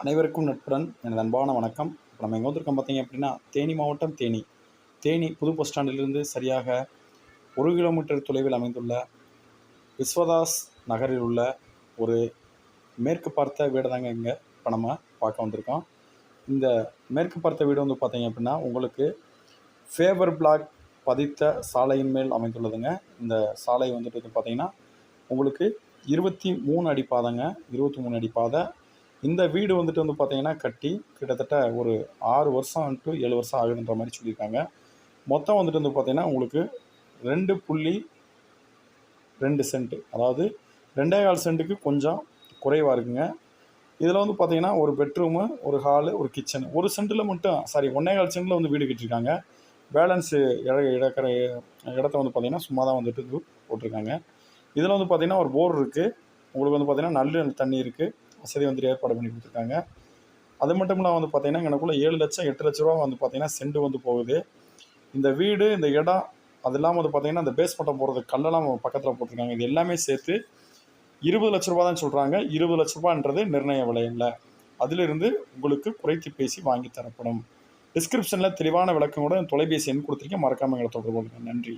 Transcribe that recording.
அனைவருக்கும் நட்புடன் எனது அன்பான வணக்கம். இப்போ நம்ம எங்கே வந்திருக்கோம் பார்த்தீங்க அப்படின்னா, தேனி மாவட்டம் தேனி புது பஸ் ஸ்டாண்டிலிருந்து சரியாக 1 கிலோமீட்டர் தொலைவில் அமைந்துள்ள விஸ்வதாஸ் நகரில் உள்ள ஒரு மேற்கு பார்த்த வீடு தாங்க இங்கே இப்போ நம்ம பார்க்க வந்திருக்கோம். இந்த மேற்கு பார்த்த வீடு வந்து பார்த்தீங்க அப்படின்னா, உங்களுக்கு ஃபேவர் பிளாக் பதித்த சாலையின் மேல் அமைந்துள்ளதுங்க. இந்த சாலை வந்துட்டு பார்த்தீங்கன்னா உங்களுக்கு 23 அடி பாதைங்க, 23 அடி பாதை. இந்த வீடு வந்துட்டு வந்து பார்த்தீங்கன்னா கட்டி கிட்டத்தட்ட ஒரு 6 வருஷம் டு 7 வருஷம் ஆகுதுன்ற மாதிரி சொல்லியிருக்காங்க. மொத்தம் வந்துட்டு வந்து பார்த்தீங்கன்னா உங்களுக்கு 2.2 சென்ட், அதாவது 2.25 சென்ட்டுக்கு கொஞ்சம் குறைவாக இருக்குங்க. இதில் வந்து பார்த்தீங்கன்னா ஒரு பெட்ரூமு, ஒரு ஹாலு, ஒரு கிச்சன், 1 சென்ட்டில் மட்டும் 1.25 சென்ட்டில் வந்து வீடு கட்டியிருக்காங்க. பேலன்ஸு இடக்கிற இடத்த வந்து பார்த்தீங்கன்னா சும்மா தான் வந்துட்டு போட்டிருக்காங்க. இதில் வந்து பார்த்தீங்கன்னா ஒரு போர் இருக்குது. உங்களுக்கு வந்து பார்த்தீங்கன்னா நல்ல தண்ணி இருக்குது, வசதி வந்துட்டு ஏற்பாடு பண்ணி கொடுத்துருக்காங்க. அது மட்டும் இல்லாமல் வந்து பார்த்தீங்கன்னா எனக்குள்ளே 7 லட்சம் 8 லட்ச ரூபா வந்து பார்த்தீங்கன்னா சென்ட் வந்து போகுது. இந்த வீடு, இந்த இடம், அது இல்லாமல் வந்து பார்த்தீங்கன்னா இந்த பேஸ் மட்டம் போடுறது கல்லெல்லாம் பக்கத்தில் போட்டிருக்காங்க. இது எல்லாமே சேர்த்து 20 லட்ச ரூபா தான் சொல்கிறாங்க. 20 லட்ச ரூபான்றது நிர்ணய விலை இல்லை. அதிலிருந்து உங்களுக்கு குறைத்து பேசி வாங்கி தரப்படும். டிஸ்கிரிப்ஷனில் தெளிவான விளக்கங்களோட தொலைபேசி எண் கொடுத்துருக்கேன். மறக்காமல் எங்களை தொடர்பு கொள்ளுங்கள். நன்றி.